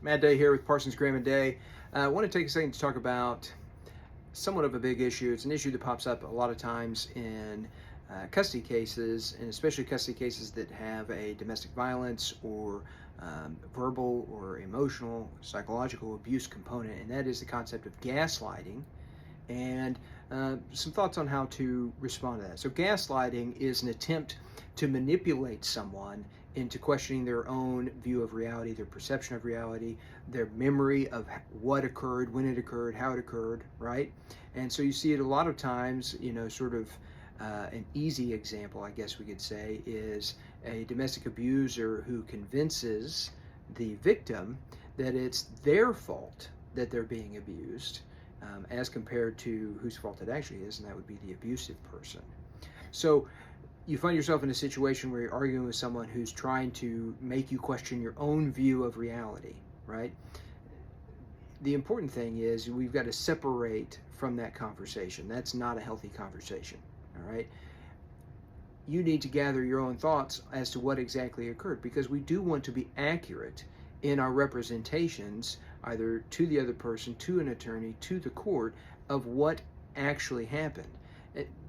Matt Day here with Parsons, Graham and Day. I want to take a second to talk about somewhat of a big issue. It's an issue that pops up a lot of times in custody cases, and especially custody cases that have a domestic violence or verbal or emotional, psychological abuse component, and that is the concept of gaslighting. And some thoughts on how to respond to that. So, gaslighting is an attempt to manipulate someone into questioning their own view of reality, their perception of reality, their memory of what occurred, when it occurred, how it occurred, right? And so you see it a lot of times, sort of an easy example, I guess we could say, is a domestic abuser who convinces the victim that it's their fault that they're being abused, as compared to whose fault it actually is, and that would be the abusive person. So you find yourself in a situation where you're arguing with someone who's trying to make you question your own view of reality, right? The important thing is we've got to separate from that conversation. That's not a healthy conversation, all right? You need to gather your own thoughts as to what exactly occurred, because we do want to be accurate in our representations, either to the other person, to an attorney, to the court, of what actually happened.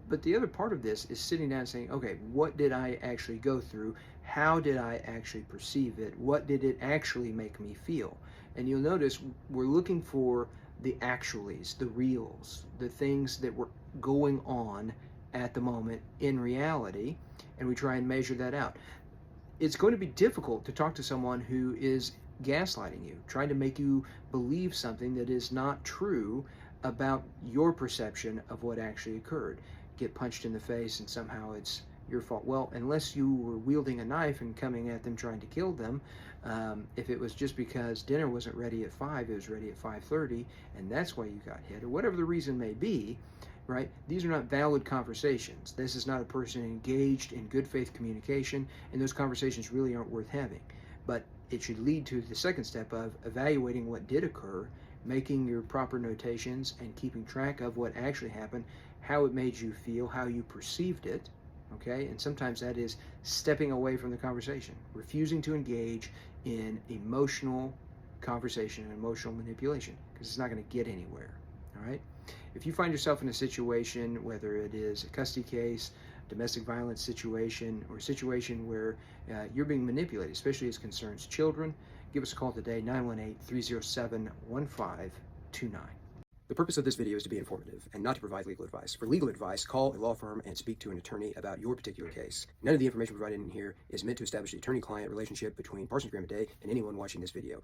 But the other part of this is sitting down and saying, okay, what did I actually go through? How did I actually perceive it? What did it actually make me feel? And you'll notice we're looking for the actualities, the reals, the things that were going on at the moment in reality, and we try and measure that out. It's going to be difficult to talk to someone who is gaslighting you, trying to make you believe something that is not true about your perception of what actually occurred. Get punched in the face and somehow it's your fault. Well, unless you were wielding a knife and coming at them trying to kill them, if it was just because dinner wasn't ready at 5, it was ready at 5:30, and that's why you got hit, or whatever the reason may be, right? These are not valid conversations. This is not a person engaged in good faith communication, and those conversations really aren't worth having. But it should lead to the second step of evaluating what did occur, making your proper notations, and keeping track of what actually happened, how it made you feel, how you perceived it, okay? And sometimes that is stepping away from the conversation, refusing to engage in emotional conversation and emotional manipulation, because it's not going to get anywhere, all right? If you find yourself in a situation, whether it is a custody case, domestic violence situation, or a situation where you're being manipulated, especially as concerns children, give us a call today, 918-307-1529. The purpose of this video is to be informative and not to provide legal advice. For legal advice, call a law firm and speak to an attorney about your particular case. None of the information provided in here is meant to establish the attorney-client relationship between Parsons, Graham and Day and anyone watching this video.